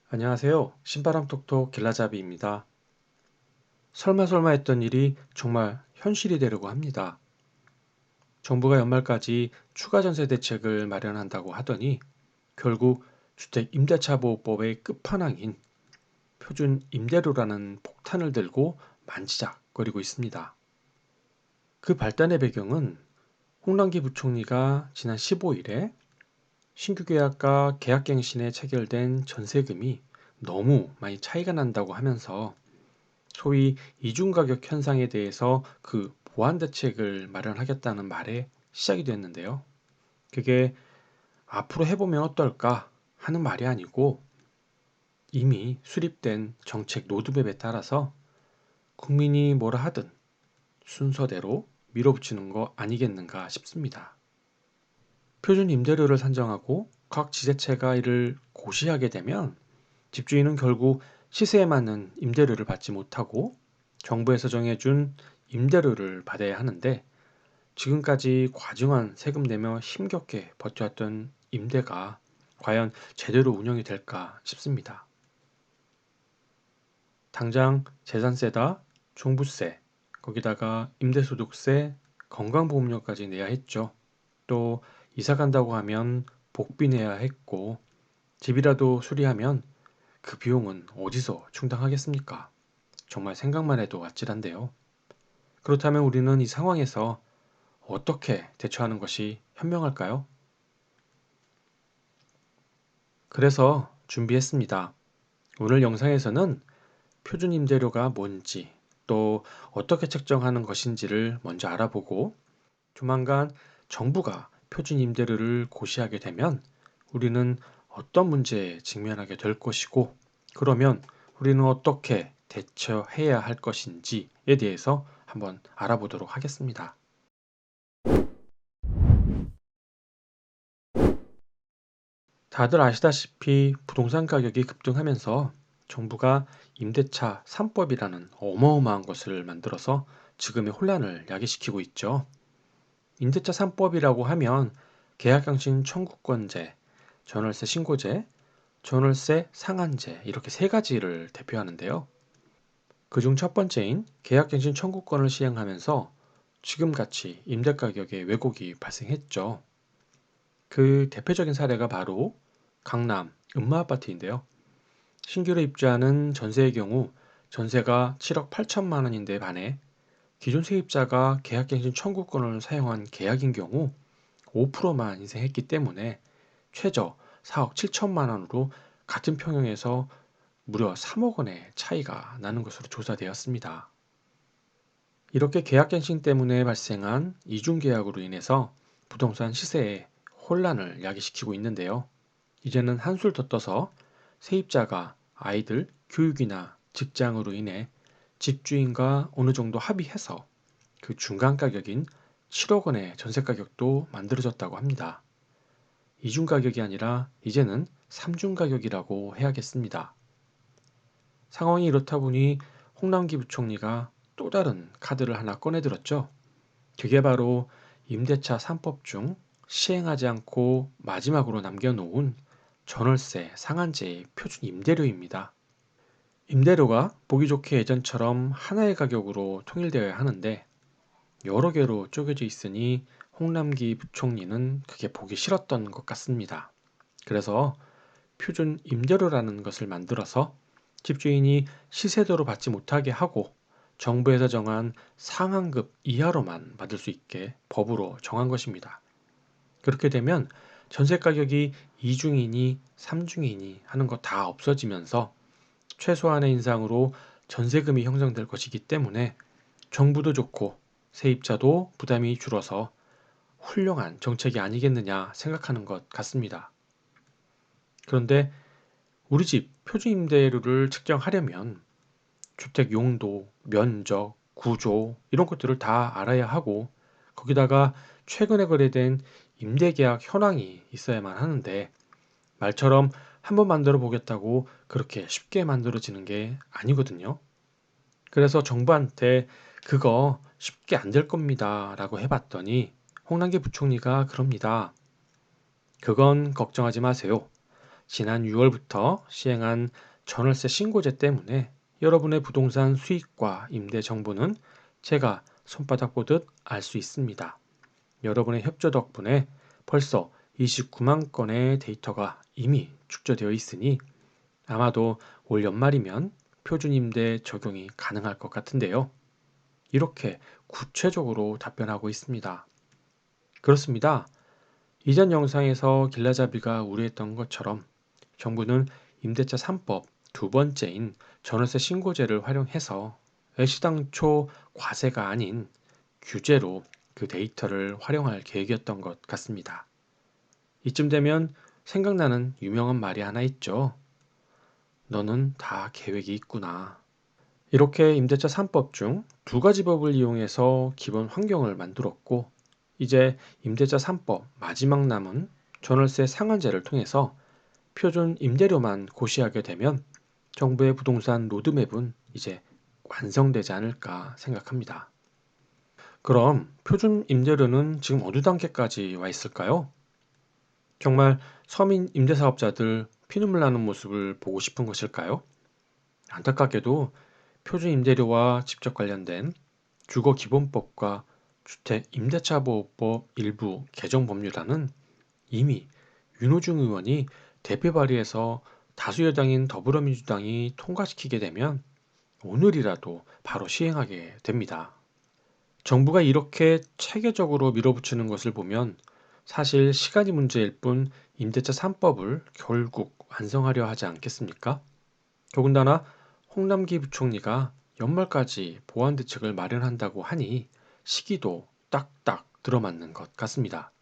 안녕하세요. 신바람 톡톡 길라잡이입니다. 설마 했던 일이 정말 현실이 되려고 합니다. 정부가 연말까지 추가 전세 대책을 마련한다고 하더니 결국 주택 임대차 보호법의 끝판왕인 표준 임대료라는 폭탄을 들고 만지작거리고 있습니다. 그 발단의 배경은 홍남기 부총리가 지난 15일에 신규 계약과 계약갱신에 체결된 전세금이 너무 많이 차이가 난다고 하면서 소위 이중가격 현상에 대해서 그 보완 대책을 마련하겠다는 말에 시작이 됐는데요. 그게 앞으로 해보면 어떨까 하는 말이 아니고 이미 수립된 정책 로드맵에 따라서 국민이 뭐라 하든 순서대로 밀어붙이는 거 아니겠는가 싶습니다. 표준 임대료를 산정하고 각 지자체가 이를 고시하게 되면 집주인은 결국 시세에 맞는 임대료를 받지 못하고 정부에서 정해준 임대료를 받아야 하는데 지금까지 과중한 세금 내며 힘겹게 버텨왔던 임대가 과연 제대로 운영이 될까 싶습니다. 당장 재산세다, 종부세, 거기다가 임대소득세, 건강보험료까지 내야 했죠. 또 이사 간다고 하면 복비 내야 했고 집이라도 수리하면 그 비용은 어디서 충당하겠습니까? 정말 생각만 해도 아찔한데요. 그렇다면 우리는 이 상황에서 어떻게 대처하는 것이 현명할까요? 그래서 준비했습니다. 오늘 영상에서는 표준 임대료가 뭔지, 또 어떻게 책정하는 것인지를 먼저 알아보고 조만간 정부가 표준 임대료를 고시하게 되면 우리는 어떤 문제에 직면하게 될 것이고 그러면 우리는 어떻게 대처해야 할 것인지에 대해서 한번 알아보도록 하겠습니다. 다들 아시다시피 부동산 가격이 급등하면서 정부가 임대차 3법이라는 어마어마한 것을 만들어서 지금의 혼란을 야기시키고 있죠. 임대차 3법이라고 하면 계약갱신 청구권제, 전월세 신고제, 전월세 상한제 이렇게 세 가지를 대표하는데요. 그중 첫 번째인 계약갱신 청구권을 시행하면서 지금같이 임대가격에 왜곡이 발생했죠. 그 대표적인 사례가 바로 강남 음마아파트인데요. 신규로 입주하는 전세의 경우 전세가 7억 8천만 원인데 반해 기존 세입자가 계약갱신 청구권을 사용한 계약인 경우 5%만 인상했기 때문에 최저 4억 7천만 원으로 같은 평형에서 무려 3억 원의 차이가 나는 것으로 조사되었습니다. 이렇게 계약갱신 때문에 발생한 이중계약으로 인해서 부동산 시세에 혼란을 야기시키고 있는데요. 이제는 한술 더 떠서 세입자가 아이들 교육이나 직장으로 인해 집주인과 어느 정도 합의해서 그 중간 가격인 7억 원의 전세 가격도 만들어졌다고 합니다. 이중 가격이 아니라 이제는 삼중 가격이라고 해야겠습니다. 상황이 이렇다 보니 홍남기 부총리가 또 다른 카드를 하나 꺼내들었죠. 그게 바로 임대차 3법 중 시행하지 않고 마지막으로 남겨놓은 전월세 상한제의 표준 임대료입니다. 임대료가 보기 좋게 예전처럼 하나의 가격으로 통일되어야 하는데 여러 개로 쪼개져 있으니 홍남기 부총리는 그게 보기 싫었던 것 같습니다. 그래서 표준 임대료라는 것을 만들어서 집주인이 시세대로 받지 못하게 하고 정부에서 정한 상한급 이하로만 받을 수 있게 법으로 정한 것입니다. 그렇게 되면 전세 가격이 2중이니 3중이니 하는 거 다 없어지면서 최소한의 인상으로 전세금이 형성될 것이기 때문에 정부도 좋고 세입자도 부담이 줄어서 훌륭한 정책이 아니겠느냐 생각하는 것 같습니다. 그런데 우리 집 표준임대료를 측정하려면 주택 용도, 면적, 구조 이런 것들을 다 알아야 하고 거기다가 최근에 거래된 임대계약 현황이 있어야만 하는데 말처럼 한번 만들어 보겠다고 그렇게 쉽게 만들어지는 게 아니거든요. 그래서 정부한테 그거 쉽게 안 될 겁니다 라고 해봤더니 홍남기 부총리가 그럽니다. 그건 걱정하지 마세요. 지난 6월부터 시행한 전월세 신고제 때문에 여러분의 부동산 수익과 임대 정보는 제가 손바닥 보듯 알 수 있습니다. 여러분의 협조 덕분에 벌써 29만 건의 데이터가 이미 축적되어 있으니 아마도 올 연말이면 표준임대 적용이 가능할 것 같은데요. 이렇게 구체적으로 답변하고 있습니다. 그렇습니다. 이전 영상에서 길라잡이가 우려했던 것처럼 정부는 임대차 3법 두 번째인 전월세 신고제를 활용해서 애시당초 과세가 아닌 규제로 그 데이터를 활용할 계획이었던 것 같습니다. 이쯤 되면 생각나는 유명한 말이 하나 있죠. 너는 다 계획이 있구나. 이렇게 임대차 3법 중 두 가지 법을 이용해서 기본 환경을 만들었고, 이제 임대차 3법 마지막 남은 전월세 상한제를 통해서 표준 임대료만 고시하게 되면 정부의 부동산 로드맵은 이제 완성되지 않을까 생각합니다. 그럼 표준 임대료는 지금 어느 단계까지 와 있을까요? 정말 서민 임대사업자들 피눈물 나는 모습을 보고 싶은 것일까요? 안타깝게도 표준 임대료와 직접 관련된 주거기본법과 주택임대차보호법 일부 개정 법률안은 이미 윤호중 의원이 대표 발의해서 다수 여당인 더불어민주당이 통과시키게 되면 오늘이라도 바로 시행하게 됩니다. 정부가 이렇게 체계적으로 밀어붙이는 것을 보면 사실 시간이 문제일 뿐 임대차 3법을 결국 완성하려 하지 않겠습니까? 더군다나 홍남기 부총리가 연말까지 보완 대책을 마련한다고 하니 시기도 딱딱 들어맞는 것 같습니다.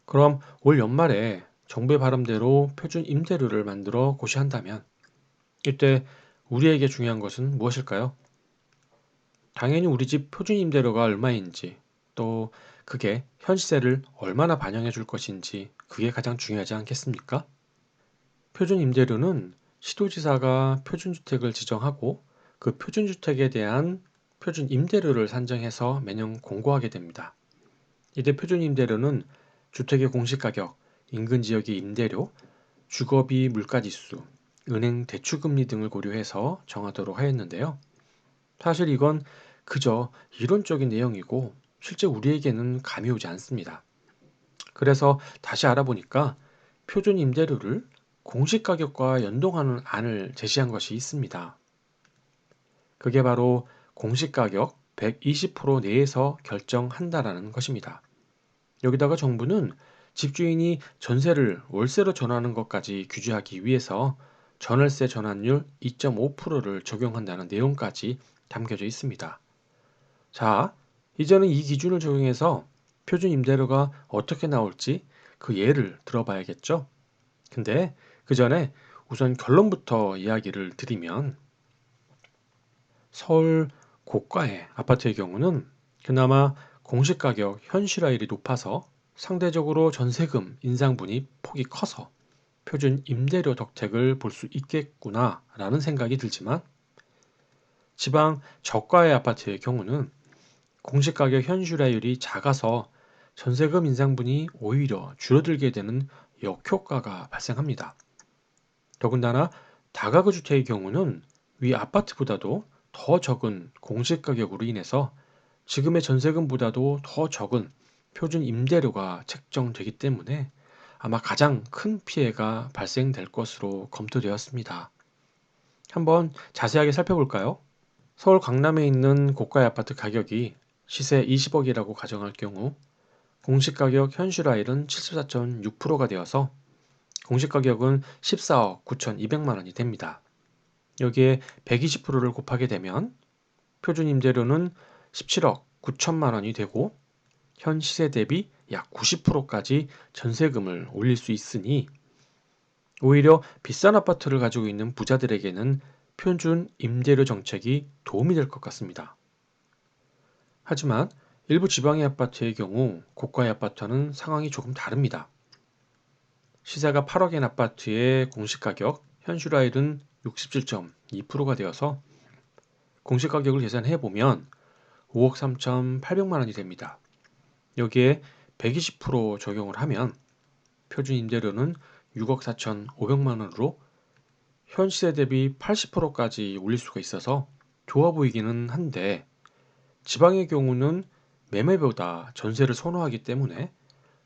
그럼 올 연말에 정부의 바람대로 표준 임대료를 만들어 고시한다면 이때 우리에게 중요한 것은 무엇일까요? 당연히 우리 집 표준 임대료가 얼마인지, 또 그게 현시세를 얼마나 반영해 줄 것인지 그게 가장 중요하지 않겠습니까? 표준 임대료는 시도지사가 표준주택을 지정하고 그 표준주택에 대한 표준 임대료를 산정해서 매년 공고하게 됩니다. 이때 표준 임대료는 주택의 공시가격, 인근 지역의 임대료, 주거비 물가지수, 은행 대출금리 등을 고려해서 정하도록 하였는데요. 사실 이건 그저 이론적인 내용이고 실제 우리에게는 감이 오지 않습니다. 그래서 다시 알아보니까 표준 임대료를 공시가격과 연동하는 안을 제시한 것이 있습니다. 그게 바로 공시가격 120% 내에서 결정한다라는 것입니다. 여기다가 정부는 집주인이 전세를 월세로 전환하는 것까지 규제하기 위해서 전월세 전환율 2.5%를 적용한다는 내용까지 담겨져 있습니다. 자, 이제는 이 기준을 적용해서 표준 임대료가 어떻게 나올지 그 예를 들어봐야겠죠? 근데 그 전에 우선 결론부터 이야기를 드리면 서울 고가의 아파트의 경우는 그나마 공시가격 현실화율이 높아서 상대적으로 전세금 인상분이 폭이 커서 표준 임대료 덕택을 볼 수 있겠구나라는 생각이 들지만 지방 저가의 아파트의 경우는 공시가격 현실화율이 작아서 전세금 인상분이 오히려 줄어들게 되는 역효과가 발생합니다. 더군다나 다가구 주택의 경우는 위 아파트보다도 더 적은 공시가격으로 인해서 지금의 전세금보다도 더 적은 표준 임대료가 책정되기 때문에 아마 가장 큰 피해가 발생될 것으로 검토되었습니다. 한번 자세하게 살펴볼까요? 서울 강남에 있는 고가의 아파트 가격이 시세 20억이라고 가정할 경우 공시가격 현실화율은 74.6%가 되어서 공시가격은 14억 9,200만 원이 됩니다. 여기에 120%를 곱하게 되면 표준 임대료는 17억 9천만 원이 되고 현 시세 대비 약 90%까지 전세금을 올릴 수 있으니 오히려 비싼 아파트를 가지고 있는 부자들에게는 표준 임대료 정책이 도움이 될 것 같습니다. 하지만 일부 지방의 아파트의 경우 고가의 아파트는 상황이 조금 다릅니다. 시세가 8억인 아파트의 공시가격 현실화율은 67.2%가 되어서 공시가격을 계산해 보면 5억 3,800만 원이 됩니다. 여기에 120% 적용을 하면 표준 임대료는 6억 4,500만 원으로 현 시세 대비 80%까지 올릴 수가 있어서 좋아 보이기는 한데, 지방의 경우는 매매보다 전세를 선호하기 때문에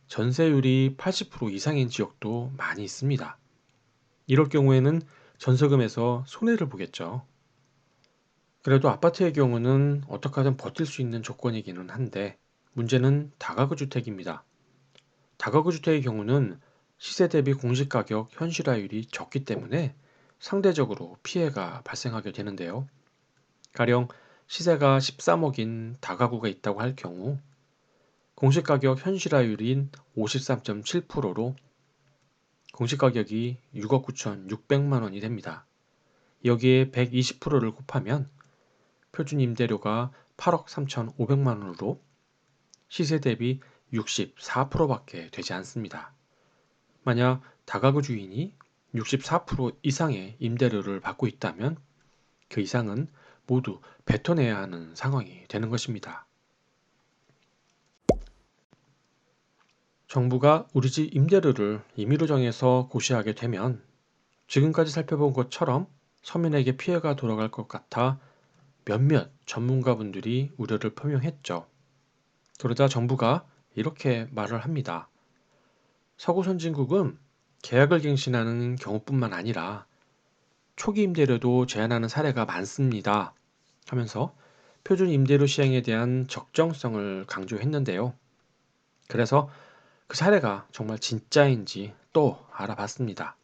전세율이 80% 이상인 지역도 많이 있습니다. 이럴 경우에는 전세금에서 손해를 보겠죠. 그래도 아파트의 경우는 어떻게 하든 버틸 수 있는 조건이기는 한데, 문제는 다가구 주택입니다. 다가구 주택의 경우는 시세 대비 공시가격 현실화율이 적기 때문에 상대적으로 피해가 발생하게 되는데요. 가령 시세가 13억인 다가구가 있다고 할 경우 공시가격 현실화율인 53.7%로 공시가격이 6억 9,600만 원이 됩니다. 여기에 120%를 곱하면 표준 임대료가 8억 3,500만 원으로 시세 대비 64%밖에 되지 않습니다. 만약 다가구 주인이 64% 이상의 임대료를 받고 있다면 그 이상은 모두 뱉어내야 하는 상황이 되는 것입니다. 정부가 우리 집 임대료를 임의로 정해서 고시하게 되면 지금까지 살펴본 것처럼 서민에게 피해가 돌아갈 것 같아 몇몇 전문가분들이 우려를 표명했죠. 그러자 정부가 이렇게 말을 합니다. 서구 선진국은 계약을 갱신하는 경우뿐만 아니라 초기 임대료도 제한하는 사례가 많습니다 하면서 표준 임대료 시행에 대한 적정성을 강조했는데요. 그래서 그 사례가 정말 진짜인지 또 알아봤습니다.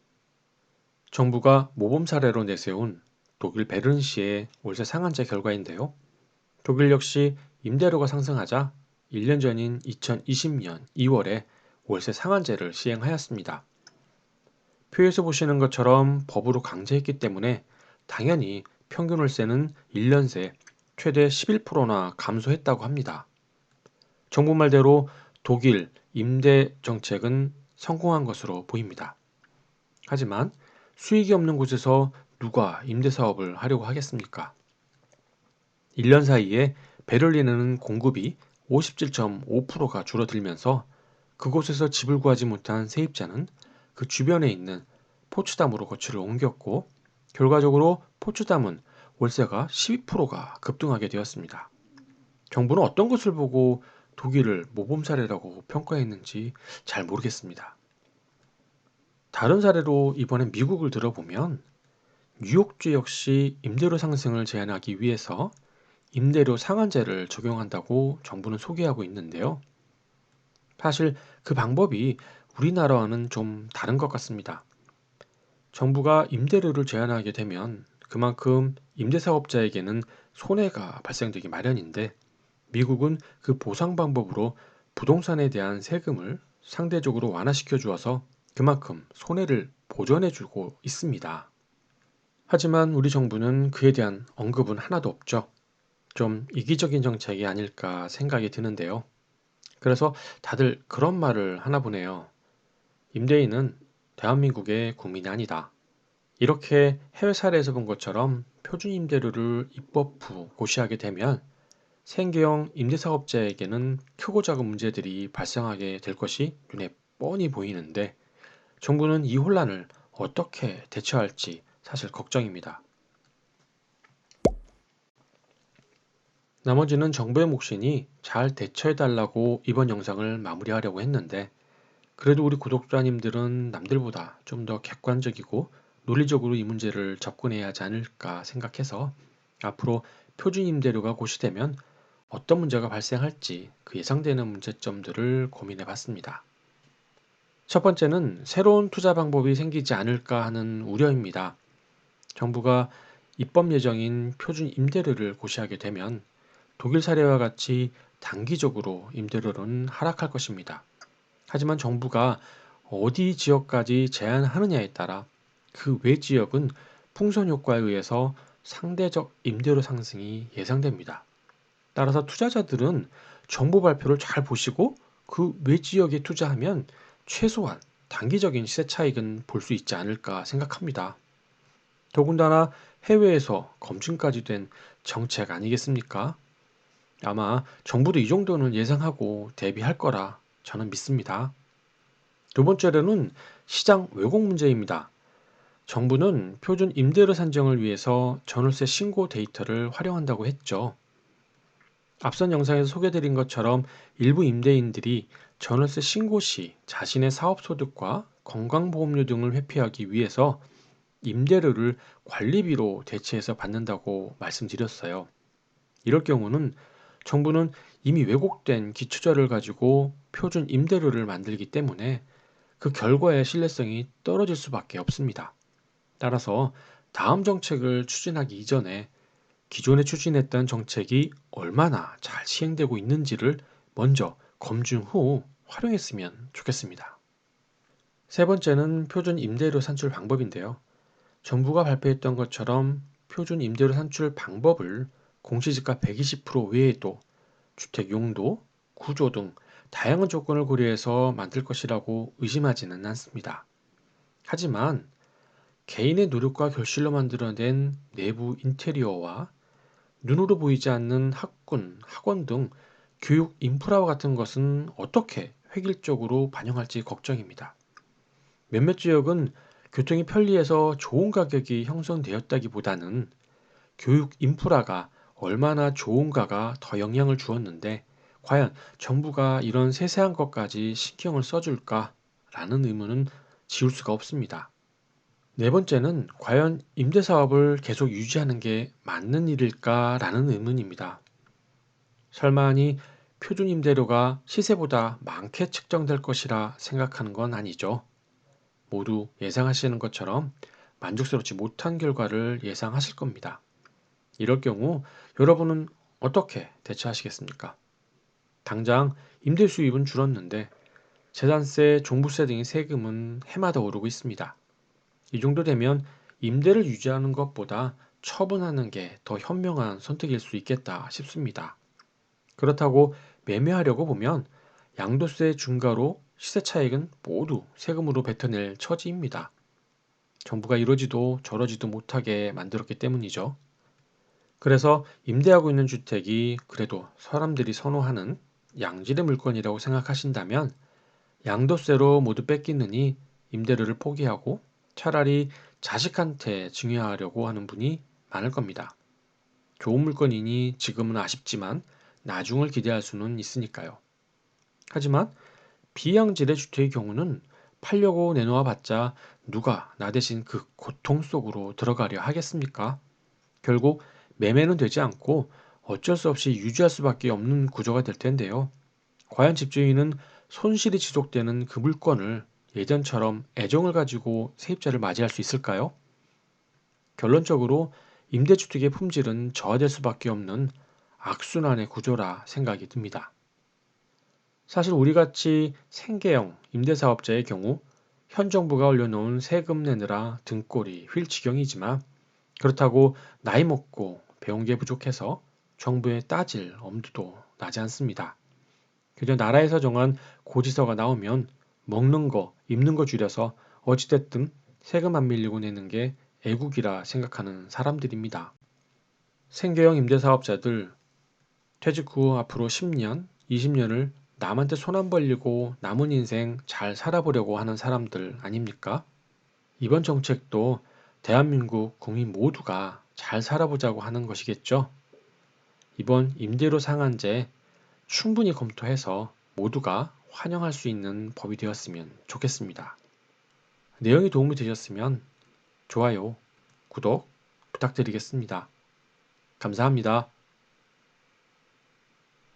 정부가 모범 사례로 내세운 독일 베른시의 월세 상한제 결과인데요. 독일 역시 임대료가 상승하자 1년 전인 2020년 2월에 월세 상한제를 시행하였습니다. 표에서 보시는 것처럼 법으로 강제했기 때문에 당연히 평균 월세는 1년 새 최대 11%나 감소했다고 합니다. 정부 말대로 독일 임대 정책은 성공한 것으로 보입니다. 하지만 수익이 없는 곳에서 누가 임대 사업을 하려고 하겠습니까? 1년 사이에 베를린은 공급이 57.5%가 줄어들면서 그곳에서 집을 구하지 못한 세입자는 그 주변에 있는 포츠담으로 거취를 옮겼고, 결과적으로 포츠담은 월세가 12%가 급등하게 되었습니다. 정부는 어떤 것을 보고 독일을 모범 사례라고 평가했는지 잘 모르겠습니다. 다른 사례로 이번엔 미국을 들어보면 뉴욕주 역시 임대료 상승을 제한하기 위해서 임대료 상한제를 적용한다고 정부는 소개하고 있는데요. 사실 그 방법이 우리나라와는 좀 다른 것 같습니다. 정부가 임대료를 제한하게 되면 그만큼 임대사업자에게는 손해가 발생되기 마련인데, 미국은 그 보상 방법으로 부동산에 대한 세금을 상대적으로 완화시켜 주어서 그만큼 손해를 보전해 주고 있습니다. 하지만 우리 정부는 그에 대한 언급은 하나도 없죠. 좀 이기적인 정책이 아닐까 생각이 드는데요. 그래서 다들 그런 말을 하나 보네요. 임대인은 대한민국의 국민이 아니다. 이렇게 해외 사례에서 본 것처럼 표준 임대료를 입법 후 고시하게 되면 생계형 임대사업자에게는 크고 작은 문제들이 발생하게 될 것이 눈에 뻔히 보이는데, 정부는 이 혼란을 어떻게 대처할지 사실 걱정입니다. 나머지는 정부의 몫이니 잘 대처해달라고 이번 영상을 마무리하려고 했는데, 그래도 우리 구독자님들은 남들보다 좀 더 객관적이고 논리적으로 이 문제를 접근해야 하지 않을까 생각해서 앞으로 표준 임대료가 고시되면 어떤 문제가 발생할지 그 예상되는 문제점들을 고민해 봤습니다. 첫 번째는 새로운 투자 방법이 생기지 않을까 하는 우려입니다. 정부가 입법 예정인 표준 임대료를 고시하게 되면 독일 사례와 같이 단기적으로 임대료는 하락할 것입니다. 하지만 정부가 어디 지역까지 제한하느냐에 따라 그 외 지역은 풍선 효과에 의해서 상대적 임대료 상승이 예상됩니다. 따라서 투자자들은 정부 발표를 잘 보시고 그 외 지역에 투자하면 최소한 단기적인 시세 차익은 볼 수 있지 않을까 생각합니다. 더군다나 해외에서 검증까지 된 정책 아니겠습니까? 아마 정부도 이 정도는 예상하고 대비할 거라 저는 믿습니다. 두 번째로는 시장 왜곡 문제입니다. 정부는 표준 임대료 산정을 위해서 전월세 신고 데이터를 활용한다고 했죠. 앞선 영상에서 소개드린 것처럼 일부 임대인들이 전월세 신고 시 자신의 사업 소득과 건강보험료 등을 회피하기 위해서 임대료를 관리비로 대체해서 받는다고 말씀드렸어요. 이럴 경우는 정부는 이미 왜곡된 기초자료를 가지고 표준 임대료를 만들기 때문에 그 결과의 신뢰성이 떨어질 수밖에 없습니다. 따라서 다음 정책을 추진하기 이전에 기존에 추진했던 정책이 얼마나 잘 시행되고 있는지를 먼저 검증 후 활용했으면 좋겠습니다. 세 번째는 표준 임대료 산출 방법인데요. 정부가 발표했던 것처럼 표준 임대료 산출 방법을 공시지가 120% 외에도 주택 용도, 구조 등 다양한 조건을 고려해서 만들 것이라고 의심하지는 않습니다. 하지만 개인의 노력과 결실로 만들어낸 내부 인테리어와 눈으로 보이지 않는 학군, 학원 등 교육 인프라와 같은 것은 어떻게 획일적으로 반영할지 걱정입니다. 몇몇 지역은 교통이 편리해서 좋은 가격이 형성되었다기보다는 교육 인프라가 얼마나 좋은가가 더 영향을 주었는데 과연 정부가 이런 세세한 것까지 신경을 써줄까라는 의문은 지울 수가 없습니다. 네 번째는 과연 임대사업을 계속 유지하는 게 맞는 일일까라는 의문입니다. 설마니 표준 임대료가 시세보다 많게 책정될 것이라 생각하는 건 아니죠. 모두 예상하시는 것처럼 만족스럽지 못한 결과를 예상하실 겁니다. 이럴 경우 여러분은 어떻게 대처하시겠습니까? 당장 임대 수입은 줄었는데 재산세, 종부세 등의 세금은 해마다 오르고 있습니다. 이 정도 되면 임대를 유지하는 것보다 처분하는 게 더 현명한 선택일 수 있겠다 싶습니다. 그렇다고 매매하려고 보면 양도세 중과로 시세 차익은 모두 세금으로 뱉어낼 처지입니다. 정부가 이러지도 저러지도 못하게 만들었기 때문이죠. 그래서 임대하고 있는 주택이 그래도 사람들이 선호하는 양질의 물건이라고 생각하신다면 양도세로 모두 뺏기느니 임대료를 포기하고 차라리 자식한테 증여하려고 하는 분이 많을 겁니다. 좋은 물건이니 지금은 아쉽지만 나중을 기대할 수는 있으니까요. 하지만 비양질의 주택의 경우는 팔려고 내놓아 봤자 누가 나 대신 그 고통 속으로 들어가려 하겠습니까? 결국 매매는 되지 않고 어쩔 수 없이 유지할 수밖에 없는 구조가 될 텐데요. 과연 집주인은 손실이 지속되는 그 물건을 예전처럼 애정을 가지고 세입자를 맞이할 수 있을까요? 결론적으로 임대주택의 품질은 저하될 수밖에 없는 악순환의 구조라 생각이 듭니다. 사실 우리같이 생계형 임대사업자의 경우 현 정부가 올려놓은 세금 내느라 등골이 휠 지경이지만 그렇다고 나이 먹고 배운 게 부족해서 정부에 따질 엄두도 나지 않습니다. 그저 나라에서 정한 고지서가 나오면 먹는 거, 입는 거 줄여서 어찌됐든 세금 안 밀리고 내는 게 애국이라 생각하는 사람들입니다. 생계형 임대사업자들 퇴직 후 앞으로 10년, 20년을 남한테 손 안 벌리고 남은 인생 잘 살아보려고 하는 사람들 아닙니까? 이번 정책도 대한민국 국민 모두가 잘 살아보자고 하는 것이겠죠? 이번 임대료 상한제 충분히 검토해서 모두가 환영할 수 있는 법이 되었으면 좋겠습니다. 내용이 도움이 되셨으면 좋아요, 구독 부탁드리겠습니다. 감사합니다.